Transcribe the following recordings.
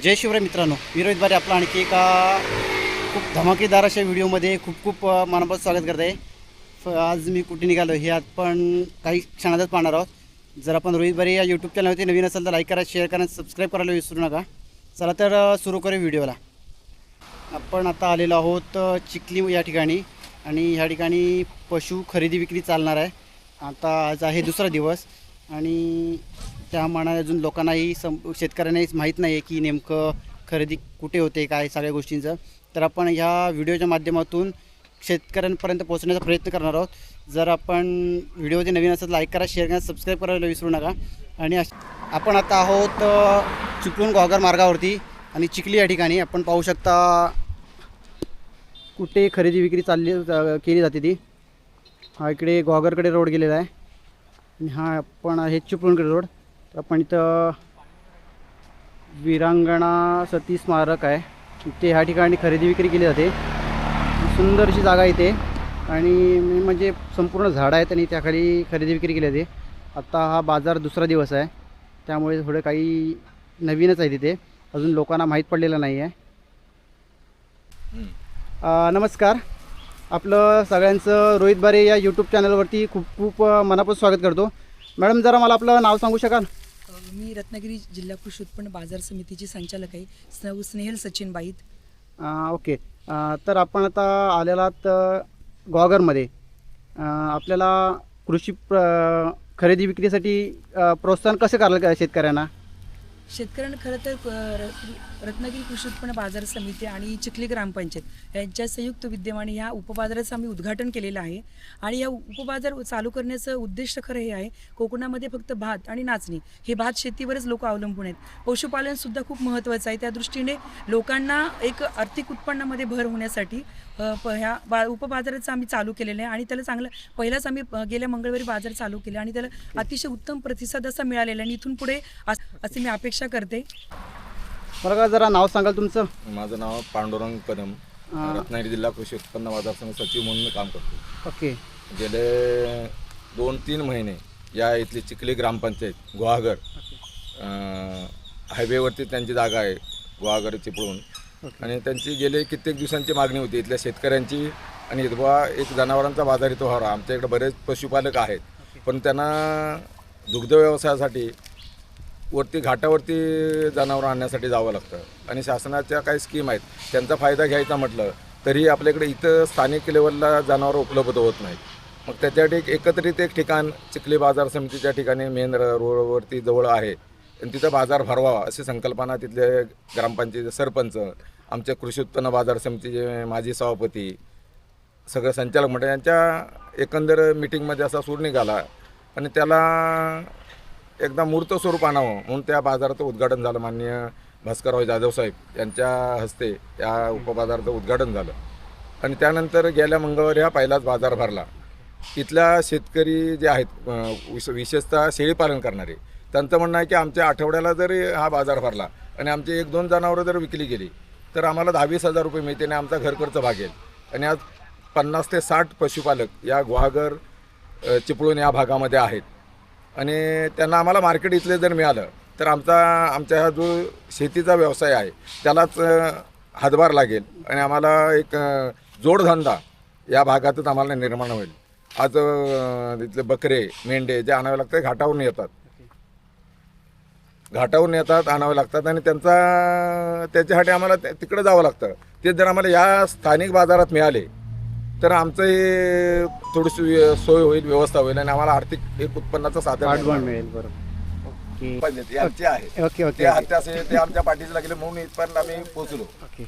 जय शिवराय मित्रांनो, मी रोहित बारे आपलं आणखी एका खूप धमाकेदार अशा व्हिडिओमध्ये खूप मनापासून स्वागत करत आहे. आज मी कुठे निघालो हे आपण काही क्षणातच पाहणार आहोत. जर आपण रोहित बारे या यूट्यूब चॅनलवरती नवीन असेल तर लाईक करा, शेअर करा, सबस्क्राईब करायला विसरू नका. चला तर सुरू करू व्हिडिओला. आपण आता आलेलो आहोत चिखली या ठिकाणी आणि ह्या ठिकाणी पशु खरेदी विक्री चालणार आहे. आता आज आहे दुसरा दिवस आणि त्या मानाने अजून लोकांनाही शेतकऱ्यांनाही माहीत नाही आहे की नेमकं खरेदी कुठे होते काय सगळ्या गोष्टींचं. तर आपण ह्या व्हिडिओच्या माध्यमातून शेतकऱ्यांपर्यंत पोहोचण्याचा प्रयत्न करणार आहोत. जर आपण व्हिडिओमध्ये नवीन असेल लाईक करा, शेअर करा, सबस्क्राईब करायला विसरू नका. आणि आपण आता आहोत चिपळूण घोघर मार्गावरती आणि चिखली या ठिकाणी आपण पाहू शकता कुठे खरेदी विक्री केली जाते ती. हा इकडे घोघरकडे रोड गेलेला आहे आणि हा आपण आहे चिपळूणकडे रोड. तर आपण इथं वीरांगणा सती स्मारक आहे, इथे ह्या ठिकाणी खरेदी विक्री केली जाते. सुंदर अशी जागा इथे आणि म्हणजे संपूर्ण झाडं आहेत आणि त्याखाली खरेदी विक्री केली जाते. आता हा बाजार दुसरा दिवस आहे त्यामुळे थोडं काही नवीनच आहे तिथे, अजून लोकांना माहीत पडलेलं नाही आहे. नमस्कार, आपलं सगळ्यांचं रोहित बारे या यूट्यूब चॅनलवरती खूप मनापासून स्वागत करतो. मॅडम जरा मला आपलं नाव सांगू शकाल? मी रत्नागिरी जिल्हा कृषी उत्पन्न बाजार समितीची संचालक आहे, स्नेहल सचिन बाईत. ओके. तर आपण आता आलेलात घोघरमध्ये. आपल्याला कृषी खरेदी विक्रीसाठी प्रोत्साहन कसं करायला शेतकऱ्यांना? शेतकऱ्यांना खरं तर रत्नागिरी कृषी उत्पन्न बाजार समिती आणि चिखली ग्रामपंचायत यांच्या संयुक्त विद्यमाने ह्या उपबाजाराचं आम्ही उद्घाटन केलेलं आहे. आणि या उपबाजार चालू करण्याचं उद्दिष्ट खरं हे आहे, कोकणामध्ये फक्त भात आणि नाचणी हे भात शेतीवरच लोक अवलंबून आहेत. पशुपालनसुद्धा खूप महत्त्वाचं आहे. त्या दृष्टीने लोकांना एक आर्थिक उत्पन्नामध्ये भर होण्यासाठी ह्या उपबाजाराचं आम्ही चालू केलेलं आहे. आणि त्याला चांगलं पहिलाच आम्ही गेल्या मंगळवारी बाजार चालू केला आणि त्याला अतिशय उत्तम प्रतिसाद असा मिळालेला आहे. आणि इथून पुढे असे मी अपेक्षा करते. मला का जरा नाव सांगाल तुमचं? माझं नाव पांडुरंग कदम, रत्नागिरी जिल्हा कृषी उत्पन्न बाजार समिती सचिव म्हणून काम करतो. ओके. गेले 2-3 महिने या इथली चिखली ग्रामपंचायत गुहागर हायवेवरती त्यांची जागा आहे, गुहागर चिपळूण. आणि त्यांची गेले कित्येक दिवसांची मागणी होती इथल्या शेतकऱ्यांची. आणि इथवा एक जनावरांचा बाजार इथं व्हावा. आमच्या इकडे बरेच पशुपालक आहेत, पण त्यांना दुग्ध व्यवसायासाठी वरती घाटावरती जनावरं आणण्यासाठी जावं लागतं. आणि शासनाच्या काही स्कीम आहेत, त्यांचा फायदा घ्यायचा म्हटलं तरी आपल्याकडे इथं स्थानिक लेवलला जनावरं उपलब्ध होत नाहीत. मग त्याच्यासाठी एकत्रित एक ठिकाण चिखली बाजार समितीच्या ठिकाणी मेन रोडवरती जवळ आहे आणि तिथं बाजार भरवावा अशी संकल्पना तिथले ग्रामपंचायत सरपंच, आमच्या कृषी उत्पन्न बाजार समितीचे माजी सभापती, सगळं संचालक मंडळ यांच्या एकंदर मिटिंगमध्ये असा सूर निघाला आणि त्याला एकदा मूर्त स्वरूप आणावं म्हणून त्या बाजाराचं उद्घाटन झालं. माननीय भास्करराव जाधव साहेब यांच्या हस्ते या उपबाजाराचं उद्घाटन झालं. आणि त्यानंतर गेल्या मंगळवारी हा पहिलाच बाजार भरला. इथल्या शेतकरी जे आहेत विशेषतः शेळीपालन करणारे, त्यांचं म्हणणं आहे की आमच्या आठवड्याला जरी हा बाजार भरला आणि आमचे 1-2 जनावरं जर विकली गेली तर आम्हाला 10-20 हजार रुपये मिळते आणि आमचा घरखर्च भागेल. आणि आज 50 ते 60 पशुपालक या गुहागर चिपळूण या भागामध्ये आहेत आणि त्यांना आम्हाला मार्केट इथले जर मिळालं तर आमचा हा जो शेतीचा व्यवसाय आहे त्यालाच हातभार लागेल आणि आम्हाला एक जोडधंदा या भागातच आम्हाला निर्माण होईल. आज इथले बकरे मेंढे जे आणावे लागतात घाटावरून येतात आणावे लागतात आणि त्याच्यासाठी आम्हाला तिकडे जावं लागतं. ते जर आम्हाला या स्थानिक बाजारात मिळाले तर आमचं हे थोडीशी सोय होईल, व्यवस्था होईल आणि आम्हाला आर्थिक एक उत्पन्नाचं साधन मिळेल. बरोबर. ओके. यांचे आहे ओके ओके ते आमच्या पाठीस लागले म्हणून इथपर्यंत आम्ही पोहोचलो. ओके.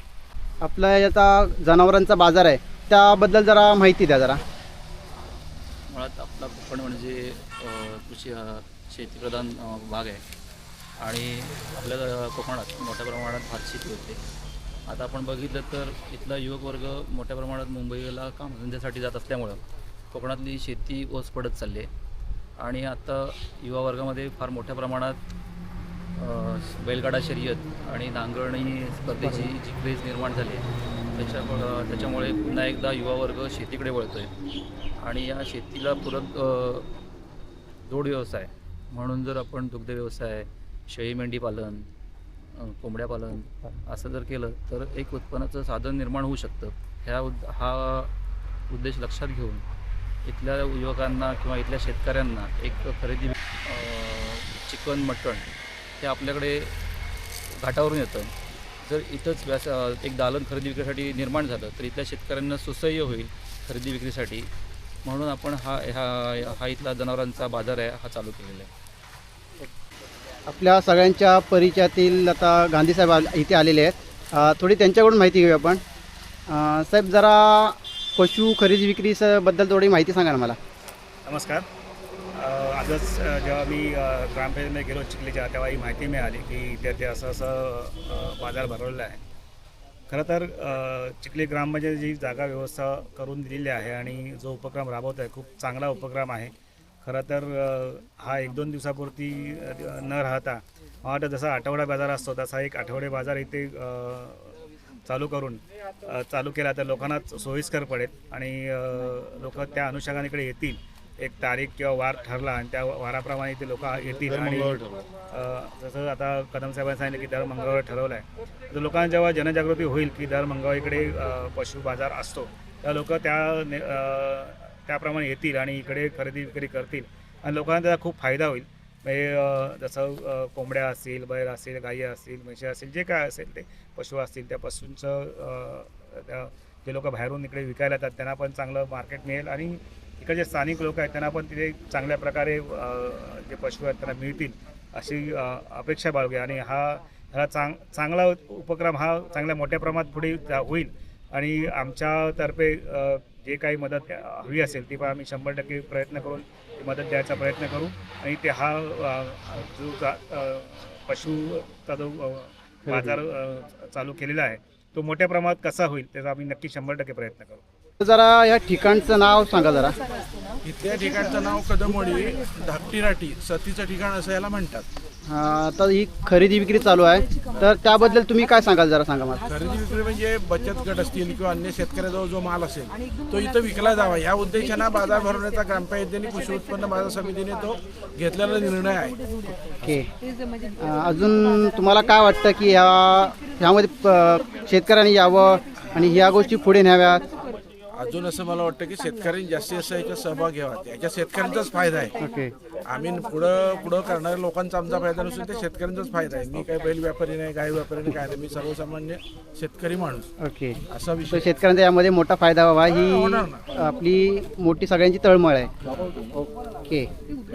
आपला याचा जनावरांचा बाजार आहे त्याबद्दल जरा माहिती द्या जरा. मुळात आपला कोकण म्हणजे कृषी शेतीप्रधान भाग आहे आणि आपल्या कोकणात मोठ्या प्रमाणात भात शेती होते. आता आपण बघितलं तर इथला युवक वर्ग मोठ्या प्रमाणात मुंबईला कामधंद्यासाठी जात असल्यामुळं कोकणातली शेती ओस पडत चालली आहे. आणि आता युवा वर्गामध्ये फार मोठ्या प्रमाणात बैलगाडा शर्यत आणि नांगरणी स्पर्धेची जी क्रेज निर्माण झाली आहे त्याच्यामुळे पुन्हा एकदा युवा वर्ग शेतीकडे वळतो आहे. आणि या शेतीला पूरक जोड व्यवसाय म्हणून जर आपण दुग्ध व्यवसाय, शेळी मेंढी पालन, कोंबड्या पालन असं जर केलं तर एक उत्पन्नाचं साधन निर्माण होऊ शकतं. हा उद्देश लक्षात घेऊन इथल्या युवकांना किंवा इथल्या शेतकऱ्यांना एक खरेदी चिकन मटण हे आपल्याकडे घाटावरून येतं. जर इथंच एक दालन खरेदी विक्रीसाठी निर्माण झालं तर इथल्या शेतकऱ्यांना सुसह्य होईल खरेदी विक्रीसाठी. म्हणून आपण हा इथला जनावरांचा बाजार आहे हा चालू केलेला आहे. आपल्या सगळ्यांच्या परिचयातील आता गांधी साहेब इथे आलेले आहेत. थोडी त्यांच्याकडून माहिती घेऊया आपण. साहेब, जरा पशु खरेदी विक्री बद्दल थोडी माहिती सांगा ना मला. नमस्कार. आजच जेव्हा मी ग्रामपंचायतीमध्ये गेलो चिखलीच्या, तेव्हा ही माहिती मिळाली की इथे असं बाजार भरवलेला आहे. खरं तर चिखली ग्रामपंचायत जी जागा व्यवस्था करून दिलेली आहे आणि जो उपक्रम राबवत आहे खूप चांगला उपक्रम आहे. खरं तर हा 1-2 दिवसापुरती न राहता मला वाटतं जसा आठवडा बाजार असतो तसा एक आठवडे बाजार इथे चालू केला तर लोकांना सोयीस्कर पडेल आणि लोक त्या अनुषंगाने येतील. एक तारीख किंवा वार ठरला आणि त्या वाराप्रमाणे ते लोक येतील. आणि जसं आता कदम साहेबांनी सांगितलं की दर मंगळवार ठरवलं आहे, तर लोकांना जेव्हा जनजागृती होईल की दर मंगळवार इकडे पशु बाजार असतो, त्या लोक त्याप्रमाणे येतील आणि इकडे खरेदी विक्री करतील आणि लोकांना त्याचा खूप फायदा होईल. म्हणजे जसं कोंबड्या असतील, बैल असतील, गायी असतील, म्हशी असतील, जे काय असेल ते पशु असतील, त्या पशूंचं जे लोक बाहेरून इकडे विकायला येतात त्यांना पण चांगलं मार्केट मिळेल आणि इकडे जे स्थानिक लोक आहेत त्यांना पण तिथे चांगल्या प्रकारे जे पशु आहेत त्यांना मिळतील अशी अपेक्षा बाळगूया. आणि ह्याला चांगला उपक्रम हा चांगल्या मोठ्या प्रमाणात पुढे होईल आणि आमच्यातर्फे जे काही मदत हवी असेल ती पण आम्ही 100% प्रयत्न करून ती मदत द्यायचा प्रयत्न करू. आणि ते जो पशुचा जो बाजार चालू केलेला आहे तो मोठ्या प्रमाणात कसा होईल त्याचा आम्ही नक्की 100% प्रयत्न करू. जरा या ठिकाणचं नाव सांगा जरा. इथल्या ठिकाणचं नाव कदमवाडी, धाकटी राठी, सतीचं ठिकाण असं याला म्हणतात. तर ही खरेदी विक्री चालू आहे, तर त्याबद्दल तुम्ही काय सांगाल जरा सांगा मला. खरेदी विक्री म्हणजे बचत गट असतील किंवा अन्य शेतकऱ्याजवळ जो माल असेल तो इथं विकला जावा या उद्देशानं बाजार भरवण्याचा ग्रामपंचायतीने कृषी उत्पन्न बाजार समितीने तो घेतलेला निर्णय आहे. ओके. अजून तुम्हाला काय वाटतं की ह्यामध्ये शेतकऱ्यांनी यावं आणि ह्या गोष्टी पुढे न्याव्यात? अजून असं मला वाटतं की शेतकऱ्यांनी जास्तीत जास्त याच्यात सहभाग घ्यावा. याच्या शेतकऱ्यांचाच फायदा आहे. ओके. आम्ही पुढं करणाऱ्या लोकांचा आमचा फायदा नसून ते शेतकऱ्यांचाच फायदा आहे. मी काही बैल व्यापारी नाही, गाय व्यापारी नाही, काय नाही, मी सर्वसामान्य शेतकरी माणूस. ओके. असा तर विषय शेतकऱ्यांचा यामध्ये मोठा फायदा व्हावा होणार ही आपली मोठी सगळ्यांची तळमळ आहे. ओके.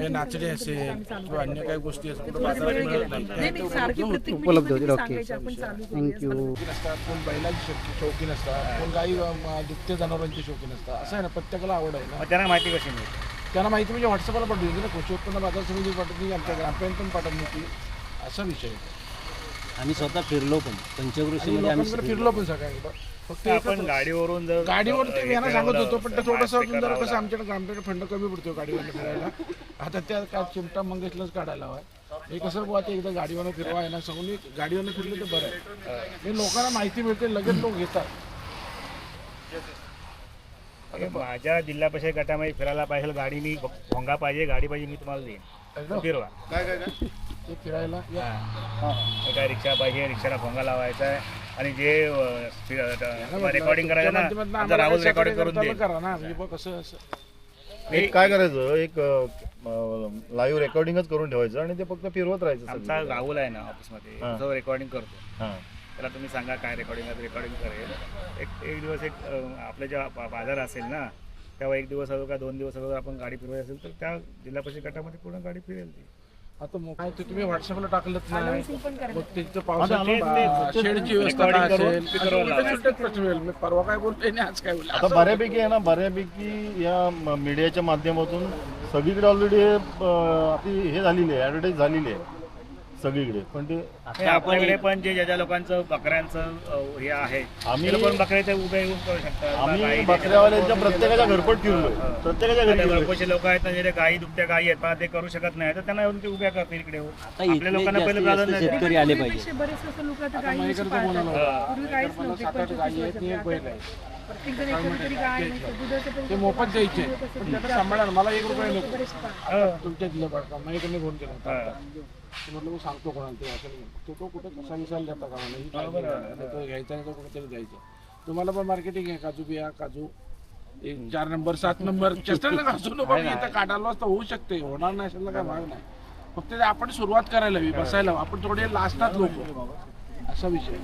नाचणे असेल किंवा अन्य काही गोष्टी असतील कुठं बाजारात मिळत नाही उपलब्ध होतील. Okay, thank you. असतात, कोण बैलांची शौकीन असतात, कोण गाई दुभत्या जनावरांची शौकीन असतात. असं आहे ना, प्रत्येकाला आवड आहे ना. मग त्यांना माहिती कशी मिळते? त्यांना माहिती म्हणजे व्हॉट्सअपला पाठवली ना, कृषी उत्पन्न बाजार समिती पाठवली, आमच्या ग्रामपंचायत पण पाठवली होती. असा विषय आहे. आम्ही स्वतः फिरलो पण पंचकृषीमध्ये आम्ही लोकांकडे फिरलो पण सगळ्याकडे. फक्त आपण गाडीवरून जर गाडीवर ते यांना सांगत होतो, पण ते थोडंसं जरा कसं आमच्याकडे ग्रामपंचायत फंड कमी पडतो गाडीवर फिरायला. आता त्या काय चिमटा मंगेशलाच काढायला हवा. हे कसं बुवा ते एकदा गाडीवर फिरवा आहे ना, सांगून गाडीवर फिरलं तर बरं आहे. हे लोकांना माहिती मिळते, लगेच लोक घेतात. माझ्या जिल्हा परिषद गटामध्ये फिरायला पाहिजे, गाडी मी भोंगा पाहिजे, गाडी पाहिजे, मी तुम्हाला देईन, फिरवा. ते फिरायला काय रिक्षा पाहिजे, रिक्षाला भोंगा लावायचा आहे आणि जे रेकॉर्डिंग करायचं ना, आमचा राहुल रेकॉर्डिंग करून दे. करा ना, म्हणजे बघ कसं एक काय करायचं, एक लाईव्ह रेकॉर्डिंगच करून ठेवायचं आणि ते फक्त फिरवत राहायचं. आमचा राहुल आहे ना ऑफिसमध्ये, तो रेकॉर्डिंग करतो. हां, त्याला तुम्ही सांगा काय रेकॉर्डिंग करेल. एक दिवस आपलं जेव्हा बाजार असेल ना तेव्हा 1 दिवस अगोदर का 2 दिवस अगोदर आपण गाडी फिरवायची असेल तर त्या जिल्हा परिषद गटामध्ये पूर्ण गाडी फिरेल ती. आता काय ते तुम्ही व्हॉट्सअपला टाकलंच नाही, पण करायचं. मग तिथं पावसाची शेडची व्यवस्था काय असेल, मी परवा काय बोलतोय आणि आज काय बोलतो. आता बऱ्यापैकी आहे ना, बऱ्यापैकी या मीडियाच्या माध्यमातून सगळीकडे ऑलरेडी आपली हे झालेली आहे, ॲडव्हर्टाईज झालेली आहे सगळीकडे. पण ते आपल्याकडे पण जे ज्या लोकांचं बकऱ्यांचं हे आहे आम्ही ते पण बकऱ्याचे उभे येऊन करू शकतात. आम्ही बकऱ्यावाल्यांच्या प्रत्येकाच्या घरपट फिरलोय, प्रत्येकाच्या घरी गेलोय. घरपोचे लोक आहेत ना, जे गाई दुभत्या गाई आहेत पण ते करू शकत नाही तर त्यांना येऊन ते उभ्या करतील इकडे येऊन. आता आपल्या इथले लोकांना जास्तीत पहिले जास्त प्राधान्य द्या. शेतकरी आले पाहिजे. बरेच असं लोक आता आता गाई माझ्याकडे पाळतात. बोलावलं. पूर्वी काहीच मला नव्हते, 7-8 गायी आहेत, आणि एक बैल आहे. प्रत्येक जण एखादी गाय नाही तर दुधाचं पण ते मोफत द्यायचे, पण त्याला सांभाळा, मला 1 रुपया नको बरेच पाळतात. हो. तुमच्या दिलं पाडता माझ्याकडे फोन केला होता. तर म्हटलं मी सांगतो कोणाला ते असं नाही तो कुठे कसा विचारला जाता का मला ही काळजी नाही. तो घ्यायचा नाही तो कुठेतरी जायचं. तुम्हाला पण मार्केटिंग आहे काजू बिया काजू 4 नंबर 7 नंबर चेस्टरला काजू नको इथं काढायला असतं होऊ शकते होणार नाही अशाला काय भाग नाही. फक्त ते आपण सुरुवात करायला हवी बसायला हवं. आपण थोडे लाजतात लोक असा विषय